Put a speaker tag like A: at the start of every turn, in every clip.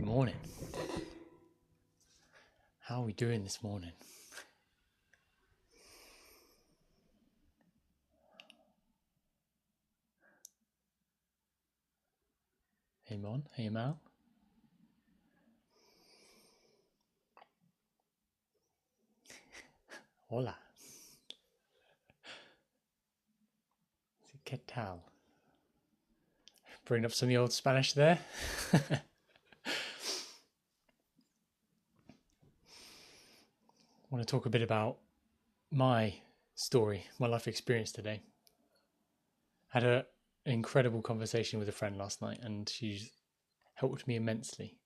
A: Morning. How are we doing this morning? Hey Mon, hey Mal. Hola. ¿Qué tal? Bringing up some of the old Spanish there. I want to talk a bit about my story, my life experience today. I had an incredible conversation with a friend last night and she's helped me immensely.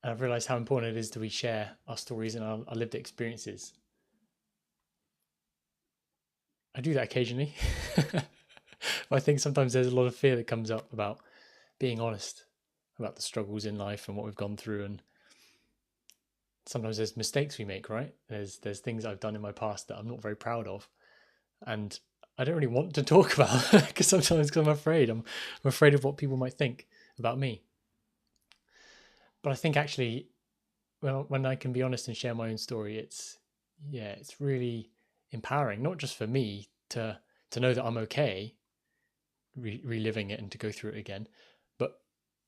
A: And I've realised how important it is that we share our stories and our lived experiences. I do that occasionally. I think sometimes there's a lot of fear that comes up about being honest about the struggles in life and what we've gone through, and sometimes there's mistakes we make, right? There's things I've done in my past that I'm not very proud of, and I don't really want to talk about because sometimes I'm afraid. I'm afraid of what people might think about me. But I think actually, when I can be honest and share my own story, it's really empowering, not just for me to know that I'm okay, reliving it and to go through it again, but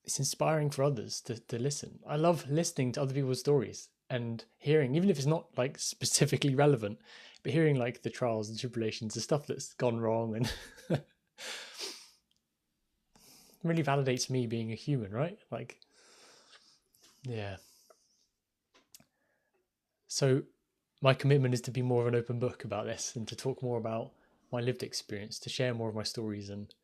A: it's inspiring for others to listen. I love listening to other people's stories and hearing, even if it's not like specifically relevant, but hearing like the trials and tribulations, the stuff that's gone wrong, and really validates me being a human, right? Like, yeah. So my commitment is to be more of an open book about this and to talk more about my lived experience, to share more of my stories, and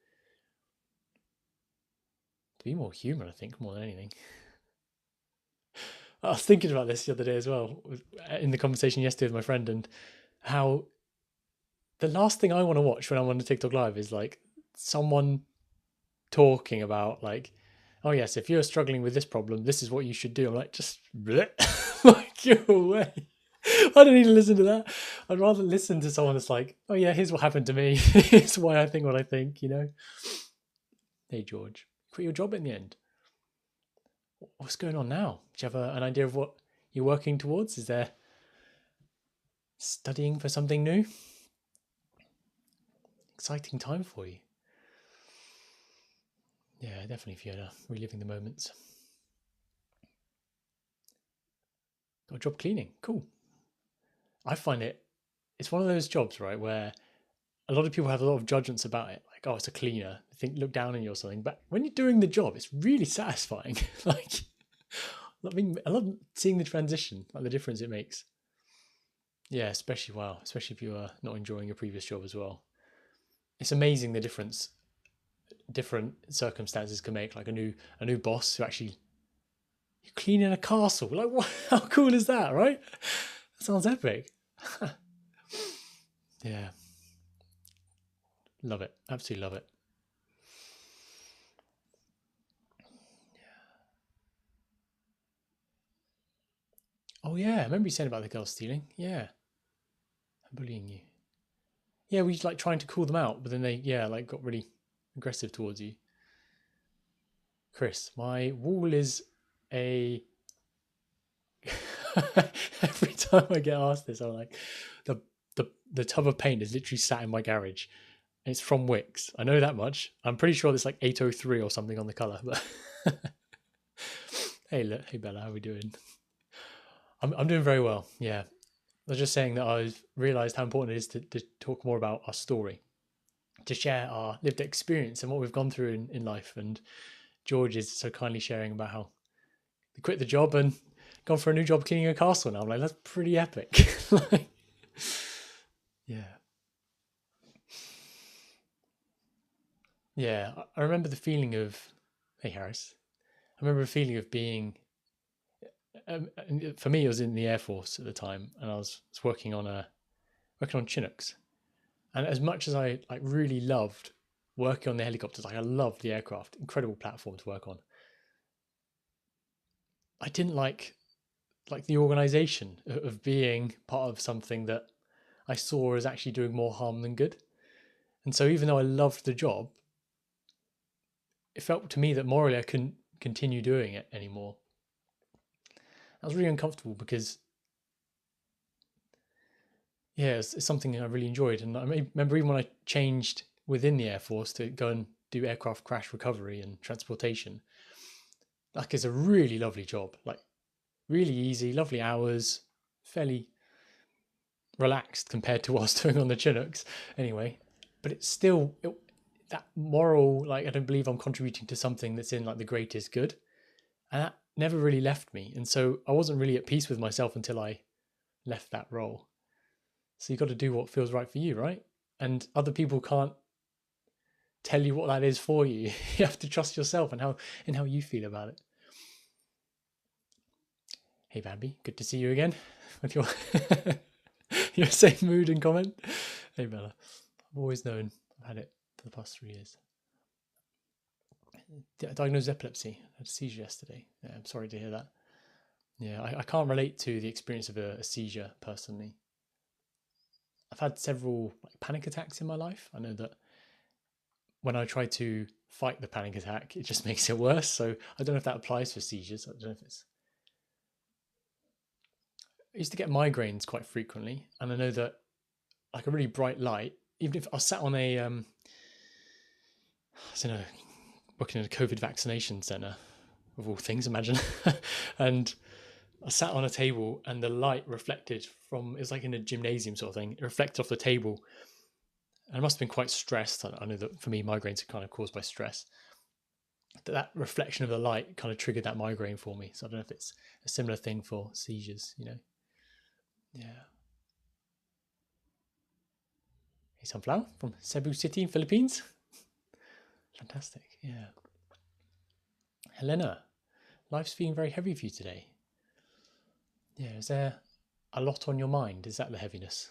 A: to be more human, I think, more than anything. I was thinking about this the other day as well, in the conversation yesterday with my friend, and how the last thing I want to watch when I'm on the TikTok live is like someone talking about like, oh yes, if you're struggling with this problem, this is what you should do. I'm like, just bleh. Like, go away. I don't need to listen to that. I'd rather listen to someone that's like, oh yeah, here's what happened to me. Here's why I think what I think, you know? Hey George, quit your job in the end. What's going on now? Do you have an idea of what you're working towards? Is there studying for something new? Exciting time for you. Yeah, definitely, Fiona. Reliving the moments. Got a job cleaning. Cool. I find it's one of those jobs, right, where a lot of people have a lot of judgments about it. Like, oh, it's a cleaner. They think look down on you or something. But when you're doing the job, it's really satisfying. Like, I love seeing the transition, like the difference it makes. Yeah, especially if you are not enjoying your previous job as well. It's amazing the difference different circumstances can make. Like a new boss who actually you're cleaning a castle. Like, what? How cool is that, right? That sounds epic. Yeah, love it. Absolutely love it. Oh yeah, I remember you saying about the girls stealing. Yeah, and bullying you. Yeah, we like trying to call them out, but then they like got really aggressive towards you. Chris, my wall is a. Every time I get asked this, I'm like, the the tub of paint is literally sat in my garage. It's from Wix. I know that much. I'm pretty sure it's like 803 or something on the color. But hey, look, hey Bella, how are we doing? I'm doing very well. Yeah, I was just saying that I've realised how important it is to talk more about our story, to share our lived experience and what we've gone through in life. And George is so kindly sharing about how he quit the job and gone for a new job cleaning a castle now. I'm like, that's pretty epic. Like, yeah. Yeah. I remember the feeling of, hey, Harris, I remember the feeling of being, for me, it was in the Air Force at the time and I was working on Chinooks. And as much as I like really loved working on the helicopters, like I loved the aircraft, incredible platform to work on. I didn't like the organization of being part of something that I saw as actually doing more harm than good. And so even though I loved the job, it felt to me that morally I couldn't continue doing it anymore. That was really uncomfortable because, yeah, it's something I really enjoyed. And I remember even when I changed within the Air Force to go and do aircraft crash recovery and transportation, like it's a really lovely job, like really easy, lovely hours, fairly relaxed compared to what I was doing on the Chinooks anyway. But it's still that moral, like I don't believe I'm contributing to something that's in like the greatest good. And that never really left me. And so I wasn't really at peace with myself until I left that role. So you've got to do what feels right for you, right? And other people can't tell you what that is for you. You have to trust yourself and how you feel about it. Hey Bambi, good to see you again with your your same mood and comment. Hey Bella, I've always known I've had it for the past 3 years. Diagnosed epilepsy. I had a seizure yesterday. Yeah, I'm sorry to hear that. Yeah, I can't relate to the experience of a seizure personally. I've had several panic attacks in my life. I know that when I try to fight the panic attack, it just makes it worse. So I don't know if that applies for seizures. I don't know if it's. I used to get migraines quite frequently, and I know that like a really bright light, even if I sat on a, I don't know, working in a COVID vaccination centre, of all things, imagine, and I sat on a table and the light reflected from, it was like in a gymnasium sort of thing, it reflected off the table. And I must have been quite stressed. I know that for me, migraines are kind of caused by stress. That reflection of the light kind of triggered that migraine for me. So I don't know if it's a similar thing for seizures, you know. Yeah. Hey, Sunflower from Cebu City in Philippines. Fantastic. Yeah. Helena, life's feeling very heavy for you today. Yeah, is there a lot on your mind? Is that the heaviness?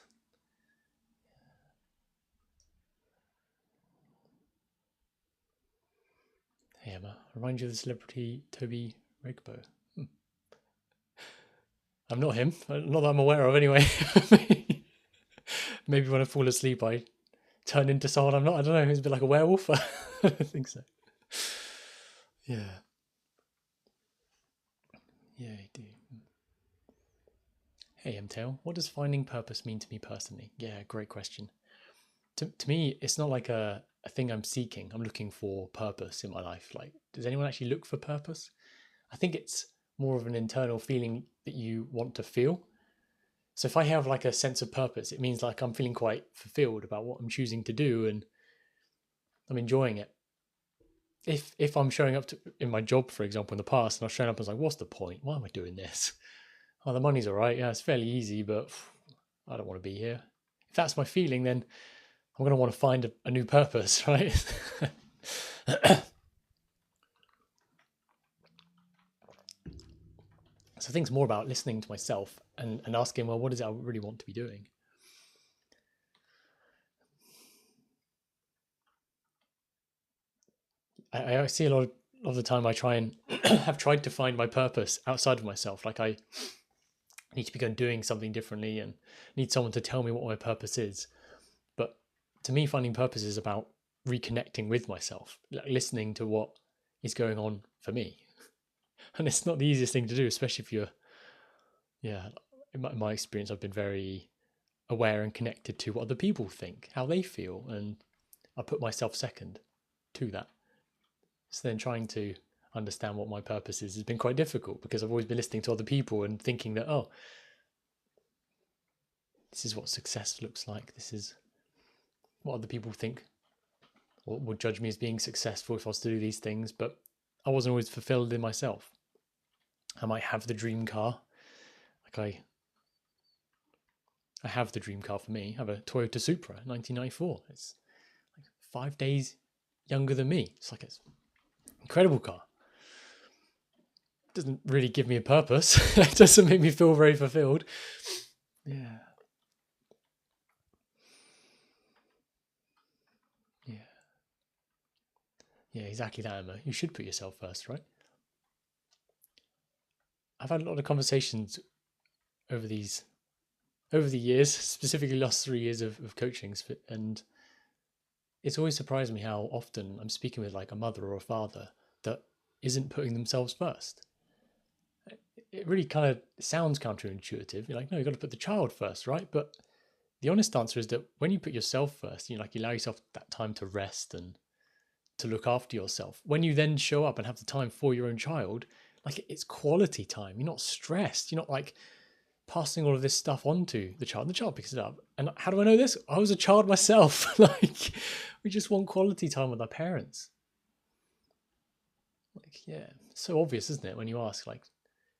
A: Hey Emma, remind you of the celebrity Toby Regbo. I'm not him. Not that I'm aware of anyway. Maybe when I fall asleep I turn into someone I'm not. I don't know, who's a bit like a werewolf. I don't think so. Yeah. Yeah, I do. Hey MTail, what does finding purpose mean to me personally? Yeah, great question. To me, it's not like a thing I'm seeking. I'm looking for purpose in my life. Like, does anyone actually look for purpose? I think it's more of an internal feeling that you want to feel. So if I have like a sense of purpose, it means like I'm feeling quite fulfilled about what I'm choosing to do and I'm enjoying it. If I'm showing up to, in my job, for example, in the past, and I've shown up and was like, what's the point? Why am I doing this? Oh, the money's all right. Yeah, it's fairly easy, but I don't want to be here. If that's my feeling, then I'm going to want to find a new purpose, right? So I think it's more about listening to myself and asking, well, what is it I really want to be doing? I see a lot of the time I try and have tried to find my purpose outside of myself. Like I need to be going doing something differently and need someone to tell me what my purpose is. But to me, finding purpose is about reconnecting with myself, like listening to what is going on for me. And it's not the easiest thing to do, especially if you're, yeah, in my experience, I've been very aware and connected to what other people think, how they feel, and I put myself second to that. So then trying to understand what my purpose is has been quite difficult because I've always been listening to other people and thinking that, oh, this is what success looks like. This is what other people think or would judge me as being successful if I was to do these things. But I wasn't always fulfilled in myself. I might have the dream car. Like I have the dream car for me. I have a Toyota Supra 1994. It's like 5 days younger than me. It's like it's incredible car. Doesn't really give me a purpose. It doesn't make me feel very fulfilled. Yeah. Yeah. Yeah, exactly that, Emma. You should put yourself first, right? I've had a lot of conversations over the years, specifically last 3 years of coaching, and it's always surprised me how often I'm speaking with like a mother or a father that isn't putting themselves first. It really kind of sounds counterintuitive. You're like, no, you've got to put the child first, right? But the honest answer is that when you put yourself first, you allow yourself that time to rest and to look after yourself. When you then show up and have the time for your own child, like it's quality time. You're not stressed. You're not like passing all of this stuff on to the child. The child picks it up. And how do I know this? I was a child myself. Like, we just want quality time with our parents. Like, yeah, it's so obvious, isn't it? When you ask, like,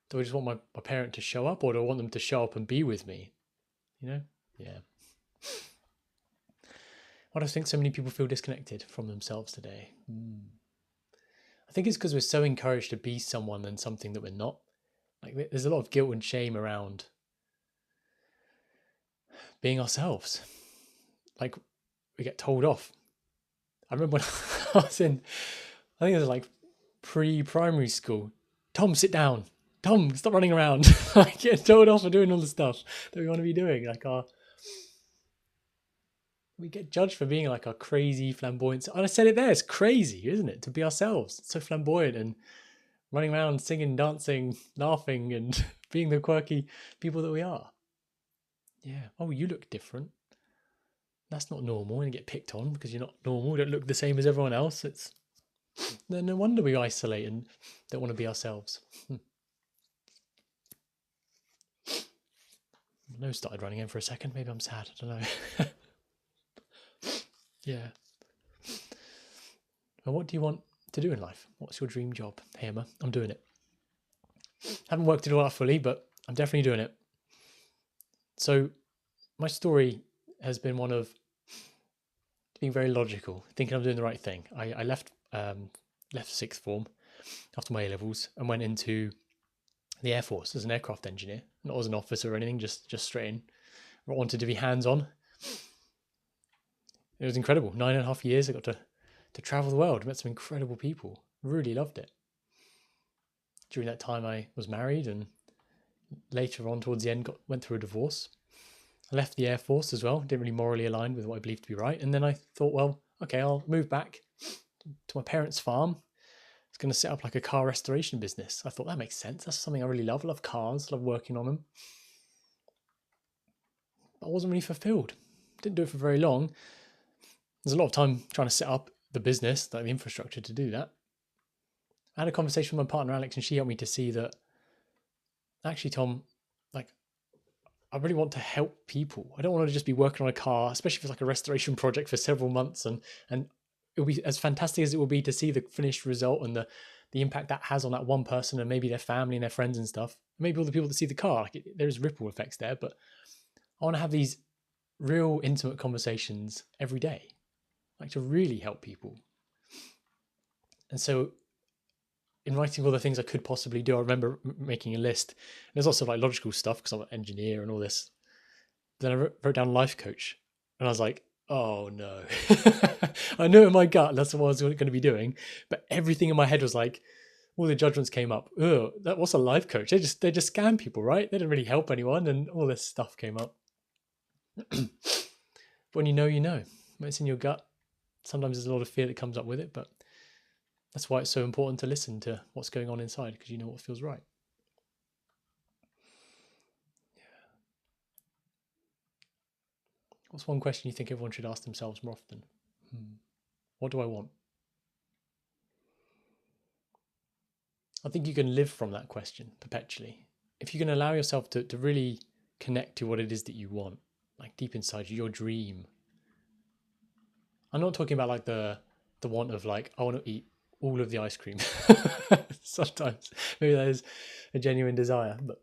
A: do I just want my parent to show up, or do I want them to show up and be with me? Yeah. Why do I think so many people feel disconnected from themselves today? I think it's because we're so encouraged to be someone and something that we're not. Like, there's a lot of guilt and shame around being ourselves. Like, we get told off. I remember when I was in, I think it was like pre-primary school. Tom, sit down. Tom, stop running around. Like, get told off for doing all the stuff that we want to be doing. Like, we get judged for being like our crazy flamboyant. And I said it there, it's crazy, isn't it? To be ourselves. It's so flamboyant and running around, singing, dancing, laughing, and being the quirky people that we are. Yeah. Oh, you look different. That's not normal. And you get picked on because you're not normal. You don't look the same as everyone else. It's no wonder we isolate and don't want to be ourselves. My nose started running in for a second. Maybe I'm sad. I don't know. Yeah. Well, what do you want to do in life? What's your dream job? Hey, Emma, I'm doing it. Haven't worked it all out fully, but I'm definitely doing it. So my story has been one of being very logical, thinking I'm doing the right thing. I left sixth form after my A-levels and went into the Air Force as an aircraft engineer, not as an officer or anything, just straight in. I wanted to be hands-on. It was incredible. 9.5 years. I got to travel the world, met some incredible people. Really loved it. During that time, I was married, and later on, towards the end, went through a divorce. I left the Air Force as well. Didn't really morally align with what I believed to be right. And then I thought, well, okay, I'll move back to my parents' farm. I was going to set up like a car restoration business. I thought that makes sense. That's something I really love. I love cars. I love working on them. But I wasn't really fulfilled. Didn't do it for very long. There's a lot of time trying to set up the business, like the infrastructure to do that. I had a conversation with my partner, Alex, and she helped me to see that actually, Tom, like, I really want to help people. I don't want to just be working on a car, especially if it's like a restoration project for several months. And it'll be as fantastic as it will be to see the finished result and the impact that has on that one person and maybe their family and their friends and stuff. Maybe all the people that see the car, like there's ripple effects there, but I want to have these real intimate conversations every day, like to really help people. And so in writing all the things I could possibly do, I remember making a list. There's also like logical stuff because I'm an engineer and all this. Then I wrote down life coach, and I was like, oh no. I knew in my gut that's what I was going to be doing, but everything in my head was like, all the judgments came up. Oh, what's a life coach? They just scam people, right? They don't really help anyone, and all this stuff came up. But when you know, when it's in your gut. Sometimes there's a lot of fear that comes up with it, but that's why it's so important to listen to what's going on inside, because you know what feels right. Yeah. What's one question you think everyone should ask themselves more often? What do I want? I think you can live from that question perpetually. If you can allow yourself to really connect to what it is that you want, like deep inside you, your dream. I'm not talking about like the want of like, I want to eat all of the ice cream. Sometimes maybe that is a genuine desire, but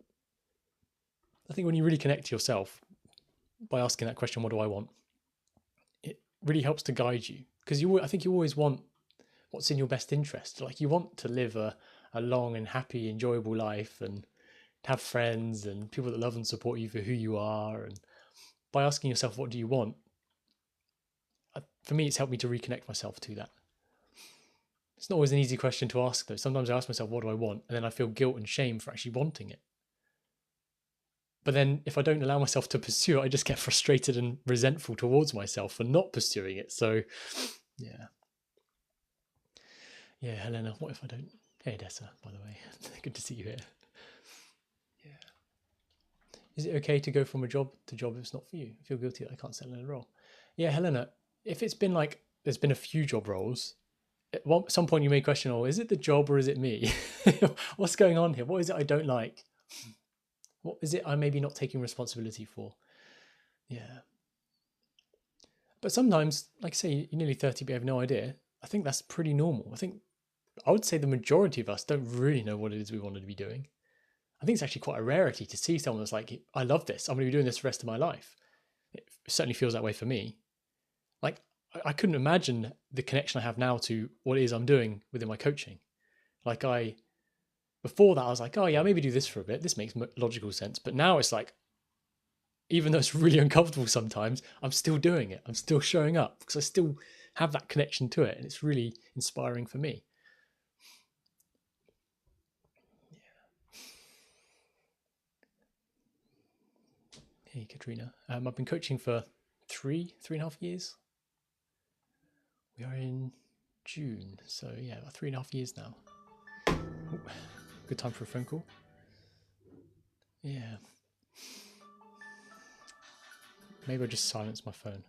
A: I think when you really connect to yourself by asking that question, what do I want? It really helps to guide you, because I think you always want what's in your best interest. Like you want to live a long and happy, enjoyable life and have friends and people that love and support you for who you are. And by asking yourself, what do you want? For me, it's helped me to reconnect myself to that. It's not always an easy question to ask though. Sometimes I ask myself, what do I want? And then I feel guilt and shame for actually wanting it. But then if I don't allow myself to pursue it, I just get frustrated and resentful towards myself for not pursuing it. So yeah, Helena, what if I don't Hey, Dessa, by the way. Good to see you here. Yeah. Is it okay to go from a job to job if it's not for you? I feel guilty that I can't settle in a role. Yeah, Helena, if it's been like, there's been a few job roles, at some point you may question, oh, is it the job or is it me? What's going on here? What is it I don't like? What is it I'm maybe not taking responsibility for? Yeah. But sometimes, like I say, you're nearly 30, but you have no idea. I think that's pretty normal. I would say the majority of us don't really know what it is we wanted to be doing. I think it's actually quite a rarity to see someone that's like, I love this. I'm going to be doing this the rest of my life. It certainly feels that way for me. Like, I couldn't imagine the connection I have now to what it is I'm doing within my coaching. Like before that, I was like, oh yeah, I'll maybe do this for a bit. This makes logical sense. But now it's like, even though it's really uncomfortable sometimes, I'm still doing it. I'm still showing up because I still have that connection to it. And it's really inspiring for me. Hey, Katrina. I've been coaching for 3.5 years. We are in June, so yeah, about 3.5 years now. Ooh, good time for a phone call. Yeah. Maybe I just silence my phone.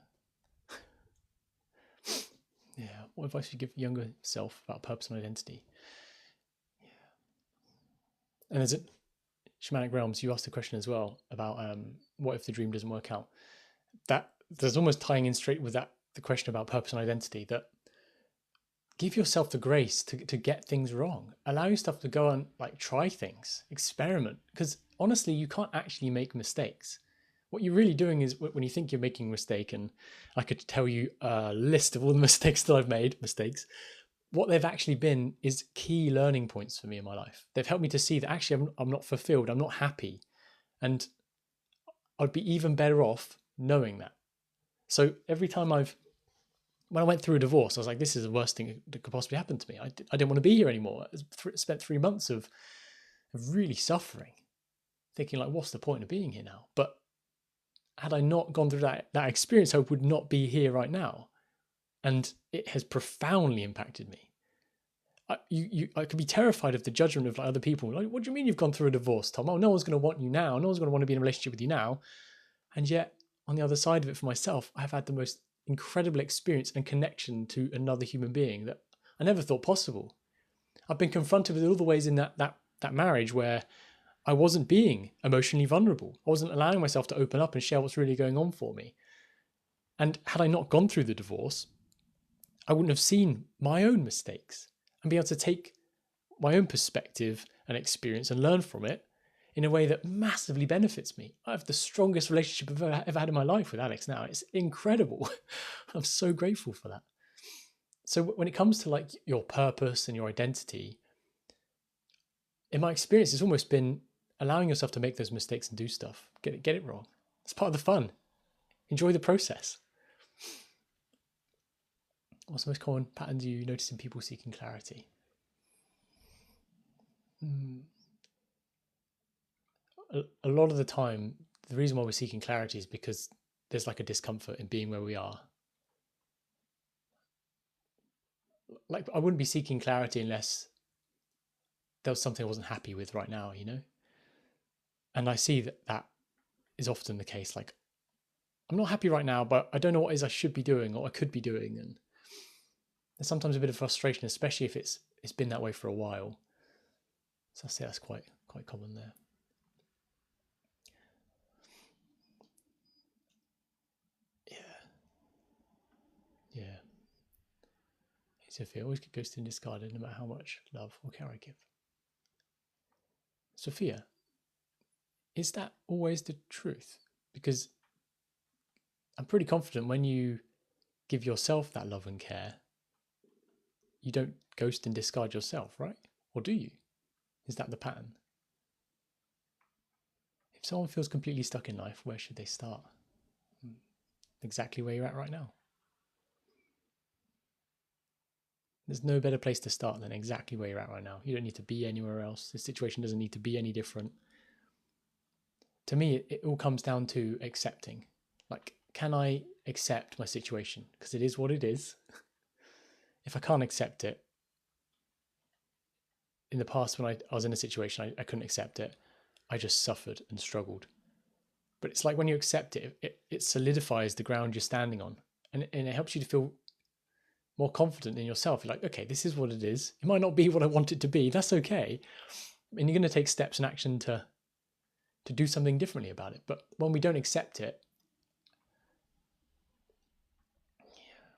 A: Yeah. What advice would you give younger self about purpose and identity? Yeah. And there's it. Shamanic Realms, you asked a question as well about what if the dream doesn't work out. That there's almost tying in straight with that the question about purpose and identity, that give yourself the grace to get things wrong. Allow yourself to go and like try things, experiment. Because honestly, you can't actually make mistakes. What you're really doing is when you think you're making a mistake, and I could tell you a list of all the mistakes that I've made, what they've actually been is key learning points for me in my life. They've helped me to see that actually I'm not fulfilled, I'm not happy. And I'd be even better off knowing that. So every time when I went through a divorce, I was like, this is the worst thing that could possibly happen to me. I didn't want to be here anymore. I spent 3 months of really suffering, thinking like, what's the point of being here now? But had I not gone through that experience, I would not be here right now. And it has profoundly impacted me. I could be terrified of the judgment of like other people. Like, what do you mean you've gone through a divorce, Tom? Oh, no one's going to want you now. No one's going to want to be in a relationship with you now. And yet, on the other side of it for myself, I've had the most incredible experience and connection to another human being that I never thought possible. I've been confronted with all the ways in that marriage where I wasn't being emotionally vulnerable. I wasn't allowing myself to open up and share what's really going on for me. And had I not gone through the divorce, I wouldn't have seen my own mistakes and be able to take my own perspective and experience and learn from it in a way that massively benefits me. I have the strongest relationship I've ever had in my life with Alex now. It's incredible. I'm so grateful for that. So when it comes to like your purpose and your identity, in my experience, it's almost been allowing yourself to make those mistakes and do stuff. Get it wrong. It's part of the fun. Enjoy the process. What's the most common patterns you notice in people seeking clarity? A lot of the time, the reason why we're seeking clarity is because there's like a discomfort in being where we are. Like, I wouldn't be seeking clarity unless there was something I wasn't happy with right now, you know? And I see that is often the case. Like, I'm not happy right now, but I don't know what it is I should be doing or I could be doing. And there's sometimes a bit of frustration, especially if it's been that way for a while. So I say that's quite common there. Yeah. Hey, Sophia, always get ghosted and discarded no matter how much love or care I give. Sophia, is that always the truth? Because I'm pretty confident when you give yourself that love and care, you don't ghost and discard yourself, right? Or do you? Is that the pattern? If someone feels completely stuck in life, where should they start? Exactly where you're at right now. There's no better place to start than exactly where you're at right now. You don't need to be anywhere else. The situation doesn't need to be any different. To me, it all comes down to accepting. Like, can I accept my situation? Because it is what it is. If I can't accept it, in the past, when I was in a situation, I couldn't accept it. I just suffered and struggled. But it's like when you accept it, it solidifies the ground you're standing on, and it helps you to feel more confident in yourself. You're like, okay, this is what it is. It might not be what I want it to be. That's okay. And you're going to take steps and action to do something differently about it. But when we don't accept it,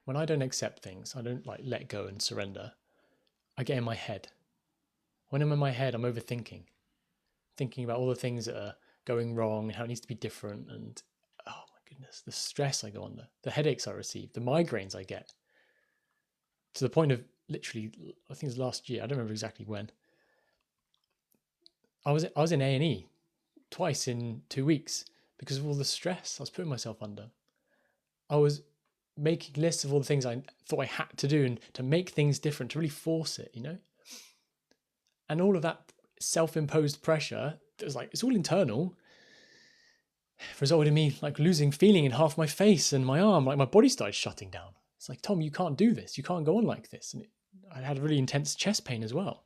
A: when I don't accept things, I don't like let go and surrender, I get in my head. When I'm in my head, I'm overthinking, thinking about all the things that are going wrong and how it needs to be different. And oh my goodness, the stress I go under, the headaches I receive, the migraines I get, to the point of literally, I think it was last year, I don't remember exactly when, I was in A&E twice in 2 weeks because of all the stress I was putting myself under. I was making lists of all the things I thought I had to do and to make things different, to really force it, and all of that self-imposed pressure, it was like, it's all internal, resulted in me like losing feeling in half my face and my arm, like my body started shutting down. It's like, Tom, you can't do this, you can't go on like this. And I had really intense chest pain as well.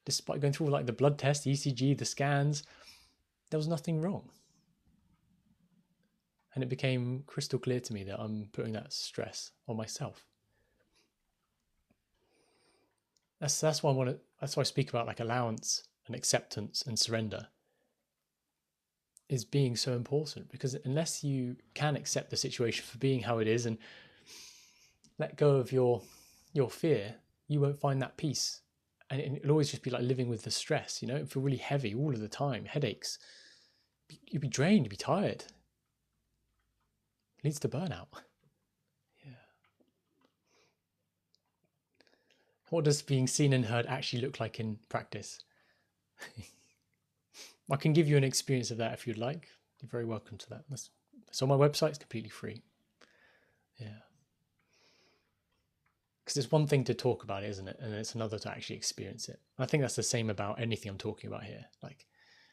A: Despite going through like the blood test, the ECG, the scans, there was nothing wrong. And it became crystal clear to me that I'm putting that stress on myself. That's why I speak about like allowance and acceptance and surrender is being so important, because unless you can accept the situation for being how it is and let go of your fear, you won't find that peace. And it'll always just be like living with the stress, it'll feel really heavy all of the time, headaches. You'd be drained, you'd be tired. It leads to burnout. Yeah. What does being seen and heard actually look like in practice? I can give you an experience of that if you'd like. You're very welcome to that. It's on my website, it's completely free. Yeah. Because it's one thing to talk about it, isn't it? And it's another to actually experience it. And I think that's the same about anything I'm talking about here. Like,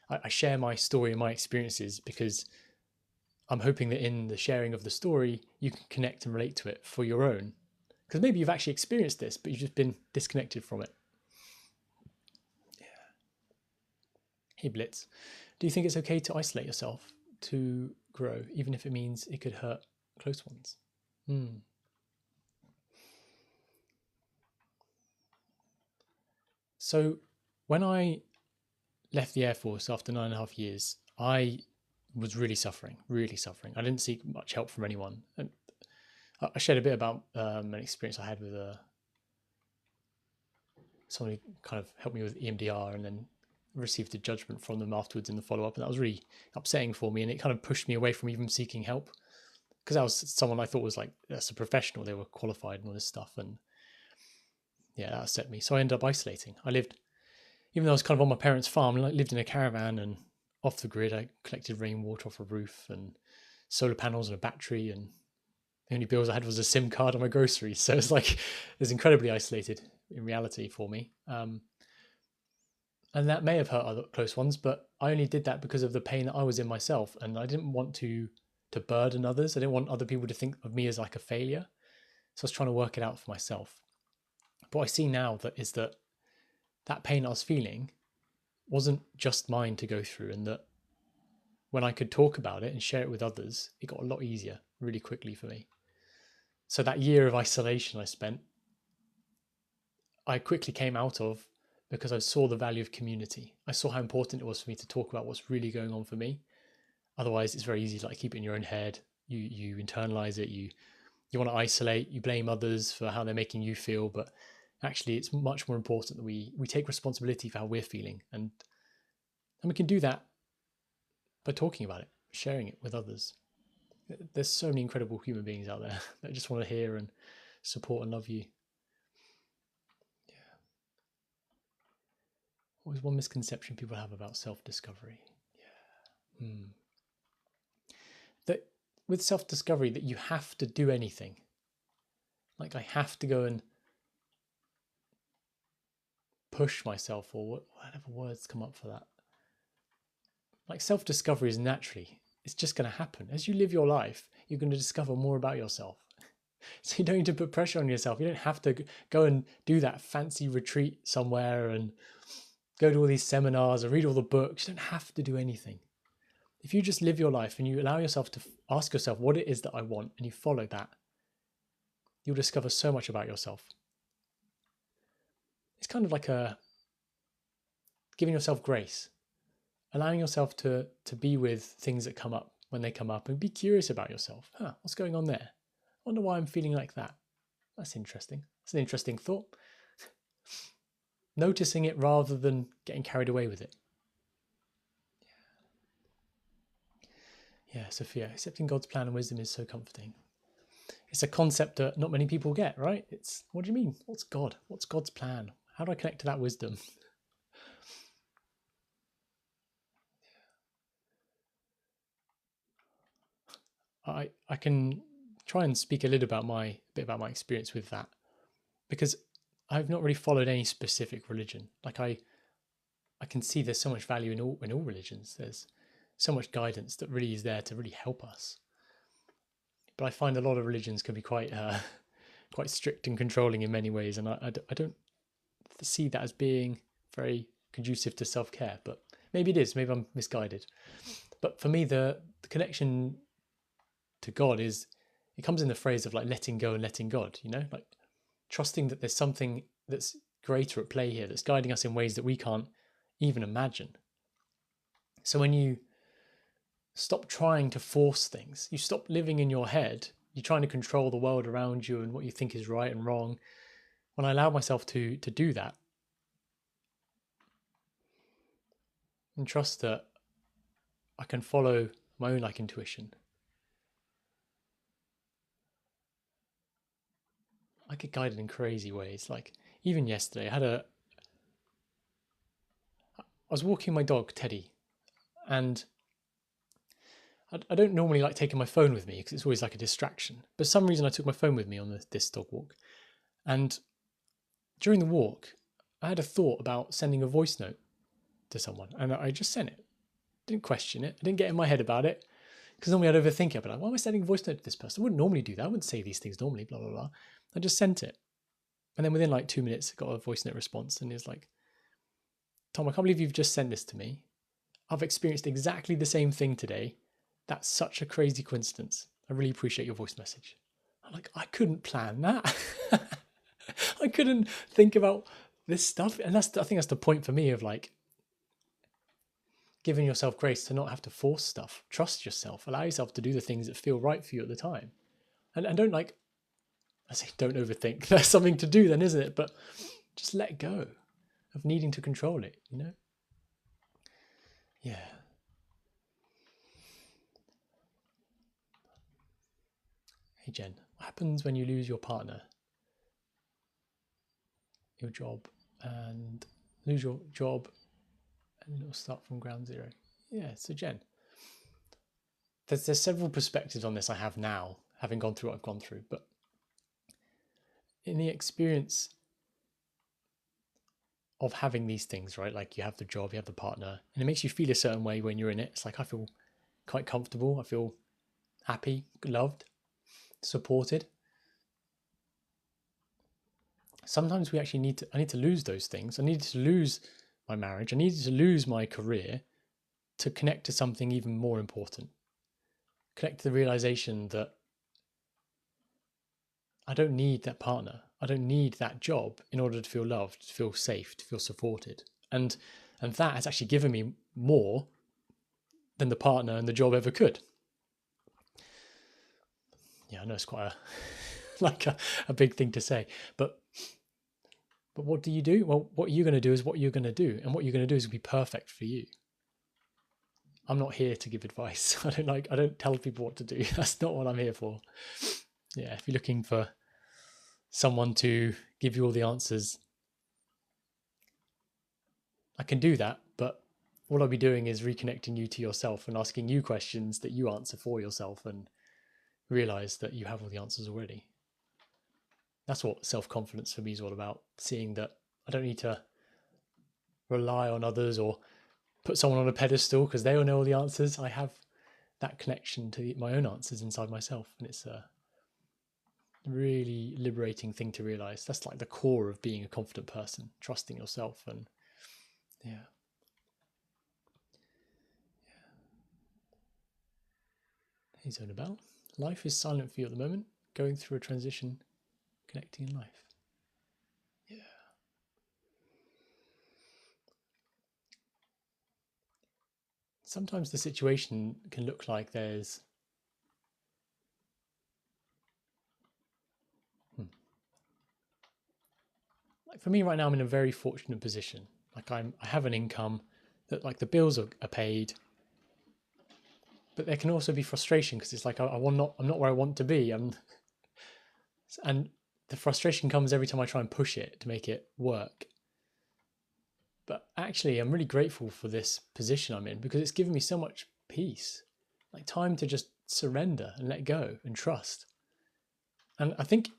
A: I share my story and my experiences because I'm hoping that in the sharing of the story, you can connect and relate to it for your own. Because maybe you've actually experienced this, but you've just been disconnected from it. Yeah. Hey, Blitz. Do you think it's okay to isolate yourself to grow, even if it means it could hurt close ones? So when I left the Air Force after 9.5 years, I was really suffering. I didn't seek much help from anyone. And I shared a bit about an experience I had with somebody kind of helped me with EMDR, and then received a judgment from them afterwards in the follow-up. And that was really upsetting for me. And it kind of pushed me away from even seeking help, because that was someone I thought was like, that's a professional. They were qualified and all this stuff. And yeah, that upset me. So I ended up isolating. Even though I was kind of on my parents' farm, I lived in a caravan and off the grid. I collected rainwater off a roof and solar panels and a battery, and the only bills I had was a SIM card on my groceries. So it's like, it's incredibly isolated in reality for me. And that may have hurt other close ones, but I only did that because of the pain that I was in myself. And I didn't want to burden others. I didn't want other people to think of me as like a failure. So I was trying to work it out for myself. But what I see now that pain I was feeling wasn't just mine to go through, and that when I could talk about it and share it with others, it got a lot easier really quickly for me. So that year of isolation I spent, I quickly came out of because I saw the value of community. I saw how important it was for me to talk about what's really going on for me. Otherwise, it's very easy to like keep it in your own head. You internalize it. You want to isolate. You blame others for how they're making you feel, but actually, it's much more important that we take responsibility for how we're feeling, and we can do that by talking about it, sharing it with others. There's so many incredible human beings out there that just want to hear and support and love you. Yeah. What is one misconception people have about self-discovery? Yeah. That with self-discovery, that you have to do anything. Like, I have to go and push myself, or whatever words come up for that. Like, self-discovery is naturally, it's just going to happen. As you live your life, you're going to discover more about yourself. So you don't need to put pressure on yourself. You don't have to go and do that fancy retreat somewhere and go to all these seminars or read all the books. You don't have to do anything. If you just live your life and you allow yourself to ask yourself what it is that I want and you follow that, you'll discover so much about yourself. It's kind of like giving yourself grace, allowing yourself to be with things that come up when they come up, and be curious about yourself. What's going on there? I wonder why I'm feeling like that. That's interesting. It's an interesting thought. Noticing it rather than getting carried away with it. Yeah, Sophia, accepting God's plan and wisdom is so comforting. It's a concept that not many people get, right? It's, what do you mean? What's God? What's God's plan? How do I connect to that wisdom? I can try and speak a bit about my experience with that, because I've not really followed any specific religion. Like I can see there's so much value in all religions. There's so much guidance that really is there to really help us. But I find a lot of religions can be quite quite strict and controlling in many ways, and I don't see that as being very conducive to self-care. But maybe it is. Maybe I'm misguided. But for me, the connection to God it comes in the phrase of like letting go and letting God, like trusting that there's something that's greater at play here, that's guiding us in ways that we can't even imagine. So when you stop trying to force things, you stop living in your head, you're trying to control the world around you and what you think is right and wrong. When I allow myself to do that and trust that I can follow my own intuition, I get guided in crazy ways. Like even yesterday, I was walking my dog Teddy, and I don't normally like taking my phone with me because it's always like a distraction. But for some reason, I took my phone with me on this dog walk, and during the walk, I had a thought about sending a voice note to someone, and I just sent it. Didn't question it. I didn't get in my head about it, because normally I'd overthink it. I'd be like, why am I sending a voice note to this person? I wouldn't normally do that. I wouldn't say these things normally, blah, blah, blah. I just sent it. And then within 2 minutes, I got a voice note response, and it was like, Tom, I can't believe you've just sent this to me. I've experienced exactly the same thing today. That's such a crazy coincidence. I really appreciate your voice message. I'm like, I couldn't plan that. I couldn't think about this stuff. And I think that's the point for me of giving yourself grace to not have to force stuff. Trust yourself. Allow yourself to do the things that feel right for you at the time. And don't I say don't overthink. That's something to do then, isn't it? But just let go of needing to control it, Yeah. Hey Jen, what happens when you lose your partner, your job, and lose your job and it'll start from ground zero? Yeah, so Jen, there's several perspectives on this I have now, having gone through what I've gone through, but in the experience of having these things, right? Like you have the job, you have the partner, and it makes you feel a certain way when you're in it. It's like I feel quite comfortable, I feel happy, loved, supported. Sometimes we actually I need to lose those things. I needed to lose my marriage. I needed to lose my career to connect to something even more important. Connect to the realization that I don't need that partner. I don't need that job in order to feel loved, to feel safe, to feel supported. And that has actually given me more than the partner and the job ever could. Yeah, I know it's quite a big thing to say, but what do you do? Well, what you're going to do is what you're going to do, and what you're going to do is be perfect for you. I'm not here to give advice. I don't tell people what to do. That's not what I'm here for. Yeah, if you're looking for someone to give you all the answers, I can do that, but all I'll be doing is reconnecting you to yourself and asking you questions that you answer for yourself and realize that you have all the answers already. That's what self-confidence for me is all about, seeing that I don't need to rely on others or put someone on a pedestal because they all know all the answers. I have that connection to my own answers inside myself, and it's a really liberating thing to realize. That's like the core of being a confident person, trusting yourself and Yeah. Hey Zonabelle, life is silent for you at the moment, going through a transition, connecting in life. Yeah. Sometimes the situation can look like there's like for me right now I'm in a very fortunate position. Like I have an income that like the bills are paid, but there can also be frustration because it's like I'm not where I want to be. And the frustration comes every time I try and push it to make it work. But actually, I'm really grateful for this position I'm in because it's given me so much peace, like time to just surrender and let go and trust. And I think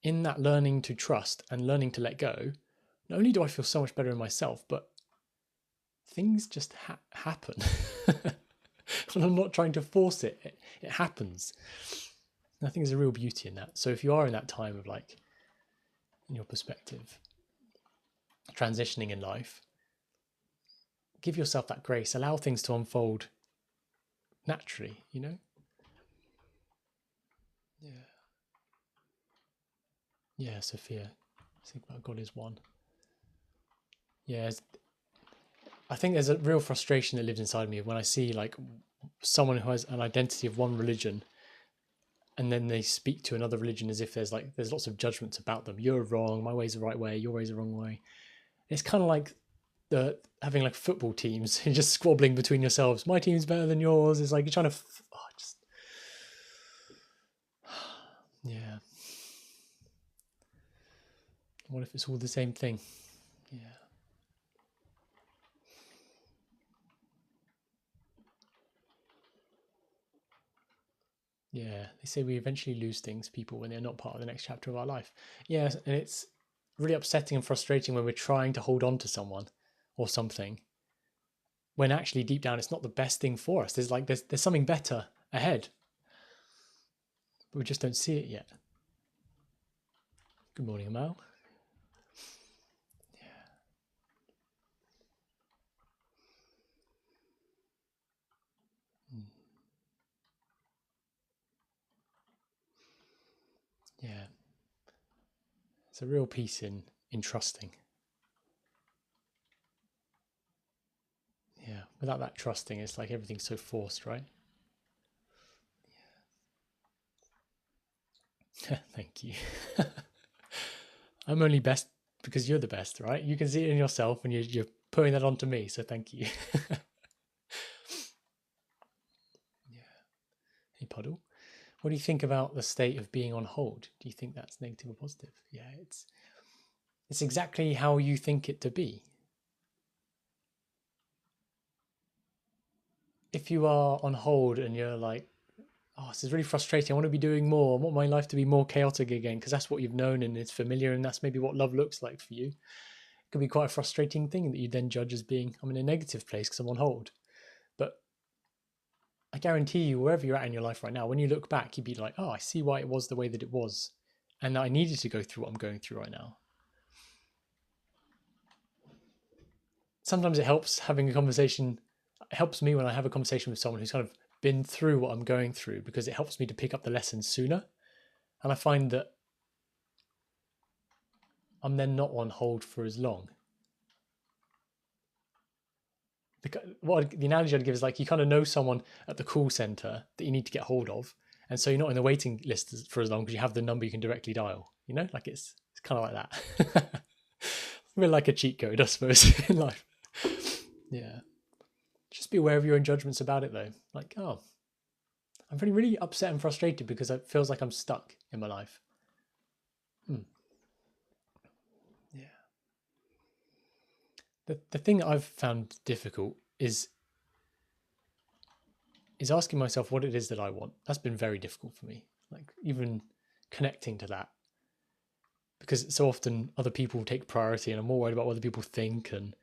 A: in that learning to trust and learning to let go, not only do I feel so much better in myself, but things just happen. And I'm not trying to force it. It happens. And I think there's a real beauty in that. So if you are in that time of like, in your perspective, transitioning in life, give yourself that grace, allow things to unfold naturally, you know? Yeah. Yeah, Sophia. Think about God is one. Yeah, I think there's a real frustration that lives inside me when I see like someone who has an identity of one religion and then they speak to another religion as if there's lots of judgments about them. You're wrong, my way's the right way, your way's the wrong way. It's kind of like having like football teams and just squabbling between yourselves. My team's better than yours. It's like you're trying to yeah. What if it's all the same thing? Yeah. Yeah, they say we eventually lose things, people, when they're not part of the next chapter of our life. Yeah, and it's really upsetting and frustrating when we're trying to hold on to someone or something, when actually deep down it's not the best thing for us. There's something better ahead, but we just don't see it yet. Good morning, Amal. Yeah, it's a real peace in trusting. Yeah, without that trusting, it's like everything's so forced, right? Thank you. I'm only best because you're the best, right? You can see it in yourself and you're putting that onto me, so thank you. Yeah. Hey, Puddle. What do you think about the state of being on hold? Do you think that's negative or positive? Yeah, it's exactly how you think it to be. If you are on hold and you're like, oh, this is really frustrating. I want to be doing more. I want my life to be more chaotic again because that's what you've known and it's familiar and that's maybe what love looks like for you. It could be quite a frustrating thing that you then judge as being, I'm in a negative place because I'm on hold. But I guarantee you, wherever you're at in your life right now, when you look back, you'd be like, oh, I see why it was the way that it was. And I needed to go through what I'm going through right now. Sometimes it helps having a conversation. It helps me when I have a conversation with someone who's kind of been through what I'm going through because it helps me to pick up the lessons sooner. And I find that I'm then not on hold for as long. The analogy I'd give is like you kind of know someone at the call center that you need to get hold of. And so you're not in the waiting list for as long because you have the number you can directly dial. You know, like it's kind of like that. A bit like a cheat code, I suppose, in life. Yeah. Just be aware of your own judgments about it though. Like, oh, I'm feeling really upset and frustrated because it feels like I'm stuck in my life. Yeah. The thing that I've found difficult is asking myself what it is that I want. That's been very difficult for me. Like even connecting to that. Because so often other people take priority and I'm more worried about what other people think and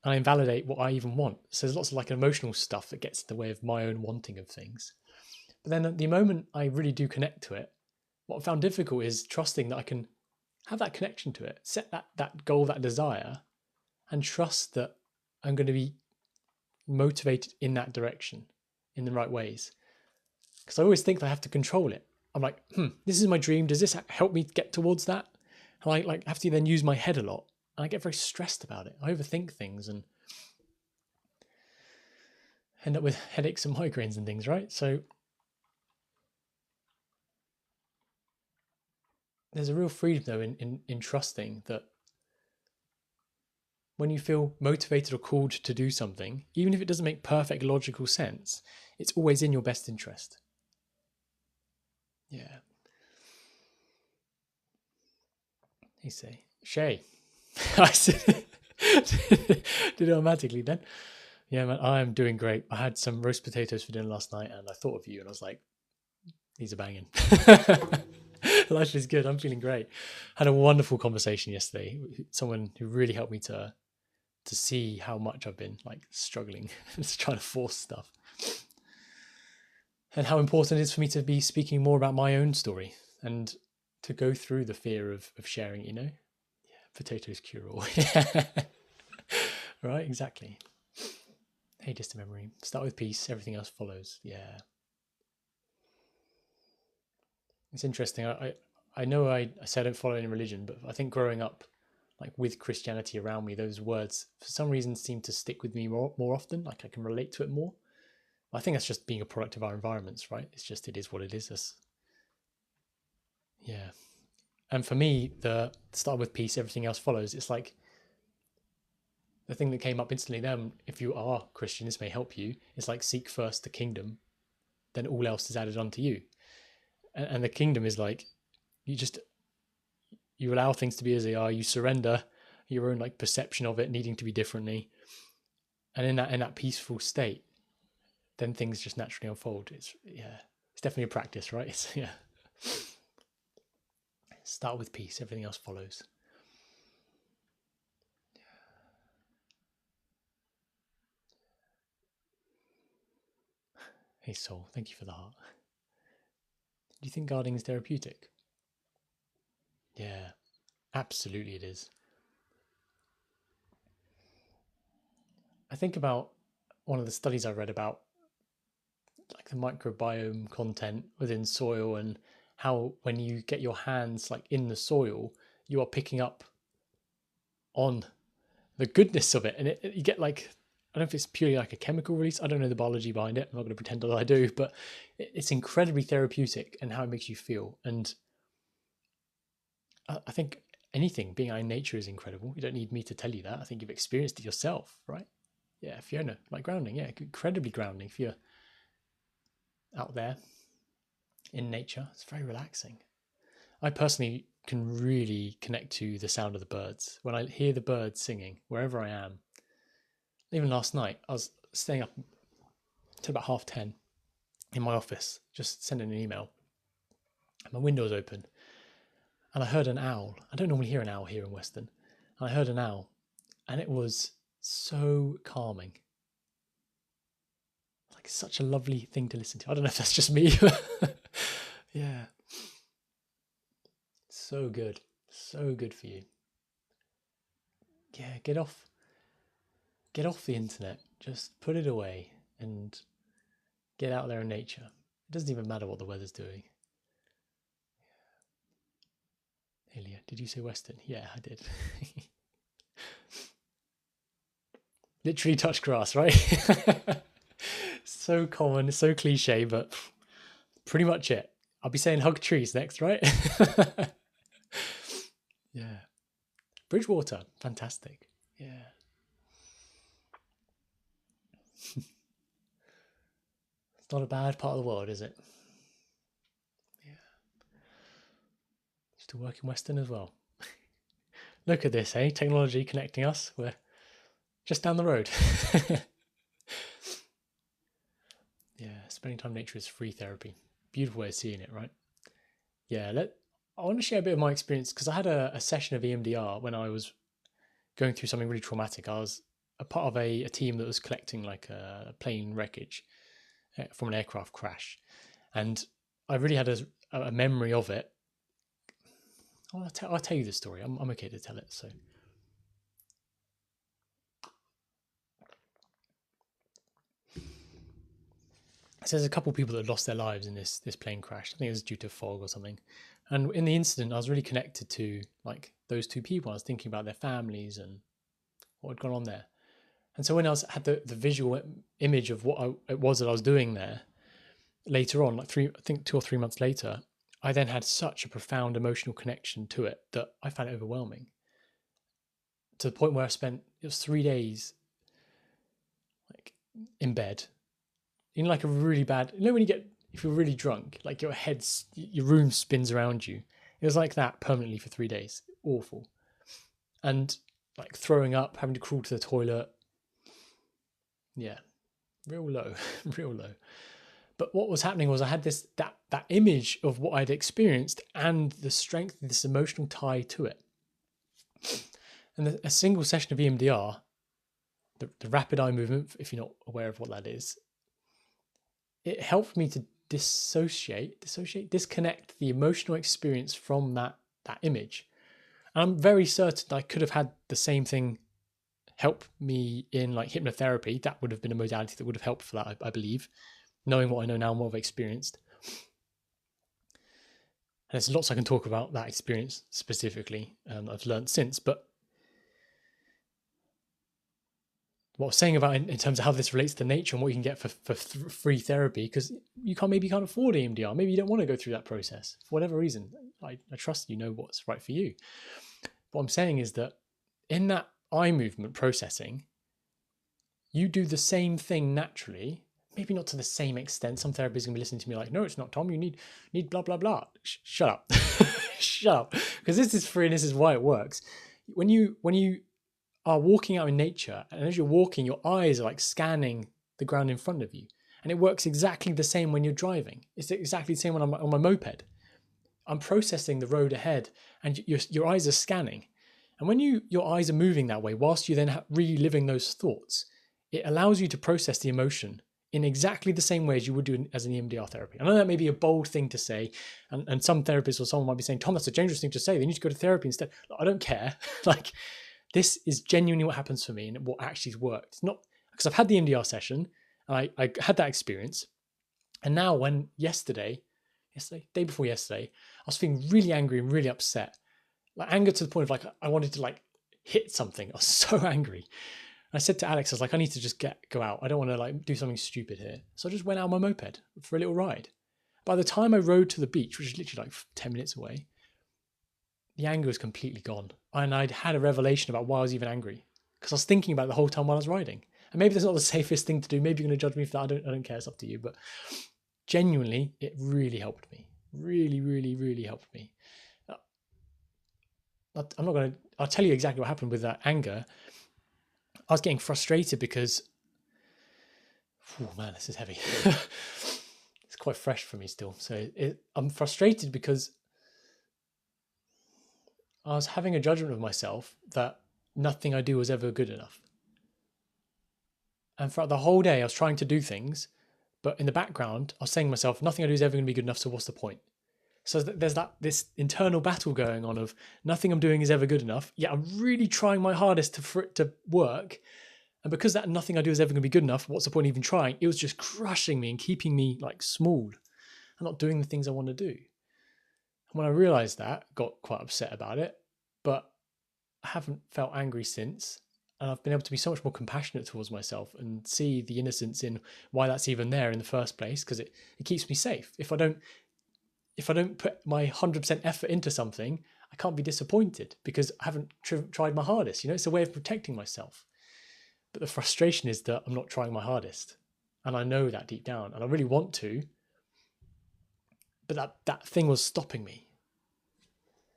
A: I invalidate what I even want. So there's lots of like emotional stuff that gets in the way of my own wanting of things. But then at the moment I really do connect to it, what I found difficult is trusting that I can have that connection to it, set that goal, that desire, and trust that I'm going to be motivated in that direction in the right ways. Because I always think that I have to control it. I'm like, this is my dream. Does this help me get towards that? And I like have to then use my head a lot. And I get very stressed about it. I overthink things and end up with headaches and migraines and things, right? So there's a real freedom though in trusting that when you feel motivated or called to do something, even if it doesn't make perfect logical sense, it's always in your best interest. Yeah. You say, Shay. I said, did it automatically then? Yeah, man, I am doing great. I had some roast potatoes for dinner last night and I thought of you and I was like, these are banging. Life is good. I'm feeling great. Had a wonderful conversation yesterday. Someone who really helped me to see how much I've been like struggling, just trying to force stuff. And how important it is for me to be speaking more about my own story and to go through the fear of sharing, you know? Yeah, potatoes cure all. Right, exactly. Hey, distant memory. Start with peace, everything else follows. Yeah. It's interesting. I know I said I don't follow any religion, but I think growing up like with Christianity around me, those words for some reason seem to stick with me more often. Like I can relate to it more. I think that's just being a product of our environments, right? It's just, it is what it is. Yeah. And for me, the start with peace, everything else follows. It's like the thing that came up instantly then, if you are Christian, this may help you. It's like seek first the kingdom, then all else is added unto you. And the kingdom is like, you allow things to be as they are, you surrender your own like perception of it needing to be differently. And in that peaceful state, then things just naturally unfold. It's definitely a practice, right? Start with peace, everything else follows. Hey soul, thank you for the heart. Do you think gardening is therapeutic? Yeah, absolutely it is. I think about one of the studies I read about like the microbiome content within soil and how when you get your hands like in the soil, you are picking up on the goodness of it. And you get like, I don't know if it's purely like a chemical release. I don't know the biology behind it. I'm not going to pretend that I do, but it's incredibly therapeutic and how it makes you feel. And I think anything being out in nature is incredible. You don't need me to tell you that. I think you've experienced it yourself, right? Yeah, Fiona, like grounding. Yeah, incredibly grounding if you're out there in nature. It's very relaxing. I personally can really connect to the sound of the birds. When I hear the birds singing, wherever I am, even last night, I was staying up till about 10:30 in my office, just sending an email. And my window was open and I heard an owl. I don't normally hear an owl here in Weston. And I heard an owl and it was so calming. Like such a lovely thing to listen to. I don't know if that's just me. Yeah. So good. So good for you. Yeah, get off the internet. Just put it away and get out there in nature. It doesn't even matter what the weather's doing. Ilya, did you say Western? Yeah, I did. Literally touch grass, right? So common, so cliche, but pretty much it. I'll be saying hug trees next, right? Yeah. Bridgewater, fantastic. Yeah. It's not a bad part of the world, is it? Yeah. Still working Western as well. Look at this, eh? Technology connecting us. We're just down the road. Yeah, spending time in nature is free therapy. Beautiful way of seeing it, right? Yeah, I want to share a bit of my experience because I had a session of EMDR when I was going through something really traumatic. I was a part of a team that was collecting like a plane wreckage from an aircraft crash. And I really had a memory of it. I'll tell you the story. I'm okay to tell it. So So there's a couple of people that lost their lives in this plane crash. I think it was due to fog or something. And in the incident, I was really connected to like those two people. I was thinking about their families and what had gone on there. And so when I had the visual image of what it was that I was doing there, later on, like I think 2 or 3 months later, I then had such a profound emotional connection to it that I found it overwhelming. To the point where it was 3 days like in bed, in like a really bad, when if you're really drunk, like your room spins around you. It was like that permanently for 3 days. Awful. And like throwing up, having to crawl to the toilet. Yeah, real low, real low. But what was happening was I had that image of what I'd experienced and the strength of this emotional tie to it. And a single session of EMDR, the rapid eye movement, if you're not aware of what that is, it helped me to disconnect the emotional experience from that image. And I'm very certain I could have had the same thing help me in like hypnotherapy. That would have been a modality that would have helped for that, I believe, knowing what I know now and what I've experienced. And there's lots I can talk about that experience specifically I've learned since. But what I was saying about in terms of how this relates to nature and what you can get for free therapy, because you can't afford EMDR. Maybe you don't want to go through that process for whatever reason. I trust you know what's right for you. What I'm saying is that in that eye movement processing, you do the same thing naturally, maybe not to the same extent. Some therapists are going to be listening to me like, no, it's not, Tom, you need blah, blah, blah. Shut up. Shut up. Because this is free and this is why it works. When you are walking out in nature, and as you're walking, your eyes are like scanning the ground in front of you. And it works exactly the same when you're driving. It's exactly the same when I'm on my moped. I'm processing the road ahead and your eyes are scanning. And when your eyes are moving that way, whilst you're then reliving those thoughts, it allows you to process the emotion in exactly the same way as you would do as an EMDR therapy. I know that may be a bold thing to say, and some therapists or someone might be saying, Tom, that's a dangerous thing to say. They need to go to therapy instead. I don't care. Like, this is genuinely what happens for me and what actually worked. It's not because I've had the EMDR session and I had that experience. And now when yesterday, day before yesterday, I was feeling really angry and really upset. Like anger to the point of like, I wanted to like hit something. I was so angry. I said to Alex, I was like, I need to just go out. I don't want to like do something stupid here. So I just went out on my moped for a little ride. By the time I rode to the beach, which is literally like 10 minutes away, the anger was completely gone. And I'd had a revelation about why I was even angry, because I was thinking about it the whole time while I was riding. And maybe that's not the safest thing to do. Maybe you're going to judge me for that. I don't care. It's up to you. But genuinely, it really helped me. Really, really, really helped me. I'll tell you exactly what happened with that anger. I was getting frustrated because, oh man, this is heavy. It's quite fresh for me still. So I'm frustrated because I was having a judgment of myself that nothing I do was ever good enough. And throughout the whole day, I was trying to do things, but in the background, I was saying to myself, nothing I do is ever going to be good enough, so what's the point? So there's this internal battle going on of nothing I'm doing is ever good enough. Yeah, I'm really trying my hardest for it to work. And because that nothing I do is ever going to be good enough, what's the point of even trying? It was just crushing me and keeping me like small and not doing the things I want to do. And when I realized that, I got quite upset about it, but I haven't felt angry since. And I've been able to be so much more compassionate towards myself and see the innocence in why that's even there in the first place, because it keeps me safe. If I don't put my 100% effort into something, I can't be disappointed because I haven't tried my hardest. You know, it's a way of protecting myself. But the frustration is that I'm not trying my hardest. And I know that deep down. And I really want to. But that thing was stopping me.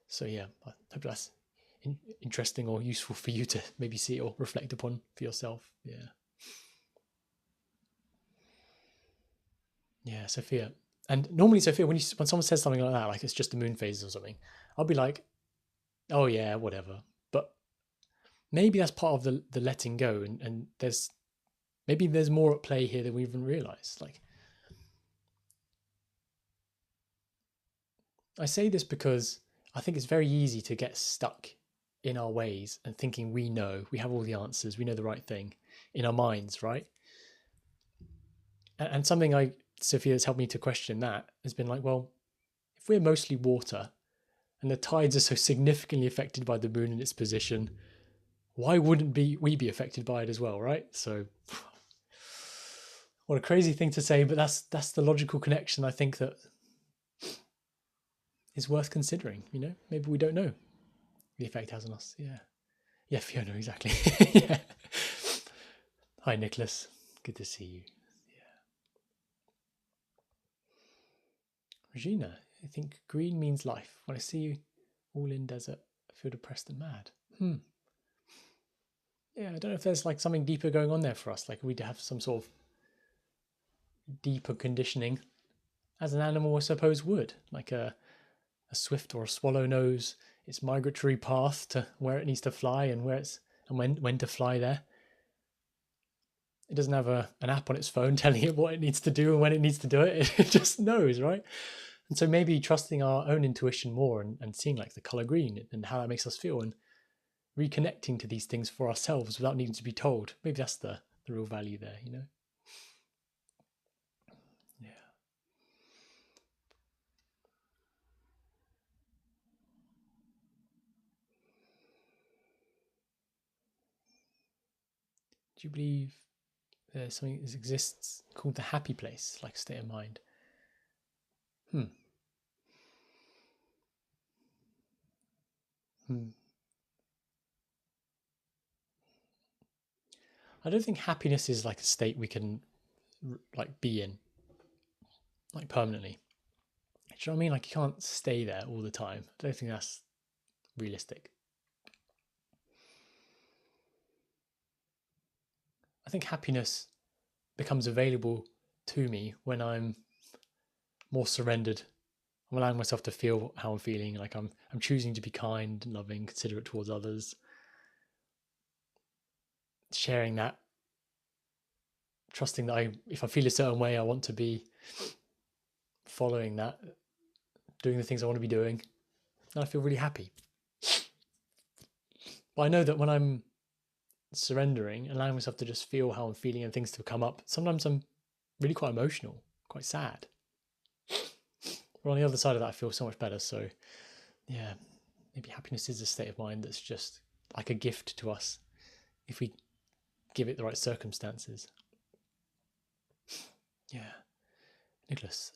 A: So yeah, I hope that's interesting or useful for you to maybe see or reflect upon for yourself. Yeah. Yeah, Sophia. And normally, Sophia, when someone says something like that, like it's just the moon phases or something, I'll be like, oh yeah, whatever. But maybe that's part of the letting go, and there's more at play here than we even realize. Like, I say this because I think it's very easy to get stuck in our ways and thinking we have all the answers, we know the right thing in our minds, right? And something I Sophia has helped me to question that, has been like, well, if we're mostly water and the tides are so significantly affected by the moon and its position, why wouldn't we be affected by it as well, right? So what a crazy thing to say, but that's the logical connection I think that is worth considering. Maybe we don't know the effect it has on us. Yeah, Fiona, exactly. Yeah. Hi, Nicholas. Good to see you. Yeah. Regina, I think green means life. When I see you all in desert, I feel depressed and mad. Yeah, I don't know if there's like something deeper going on there for us. Like we'd have some sort of deeper conditioning as an animal, I suppose, would. Like a swift or a swallow knows its migratory path to where it needs to fly and when to fly there. It doesn't have an app on its phone telling it what it needs to do and when it needs to do it. It just knows, right? And so maybe trusting our own intuition more and seeing like the color green and how that makes us feel and reconnecting to these things for ourselves without needing to be told. Maybe that's the real value there, Yeah. Do you believe there's something that exists called the happy place, like state of mind? I don't think happiness is like a state we can like be in like permanently. Do you know what I mean? Like you can't stay there all the time. I don't think that's realistic. I think happiness becomes available to me when I'm more surrendered. I'm allowing myself to feel how I'm feeling. Like I'm choosing to be kind, loving, considerate towards others. Sharing that, trusting that if I feel a certain way, I want to be following that, doing the things I want to be doing, and I feel really happy. But I know that when I'm surrendering, allowing myself to just feel how I'm feeling and things to come up, sometimes I'm really quite emotional, quite sad. But on the other side of that, I feel so much better. So yeah, maybe happiness is a state of mind that's just like a gift to us if we give it the right circumstances. Yeah. Nicholas,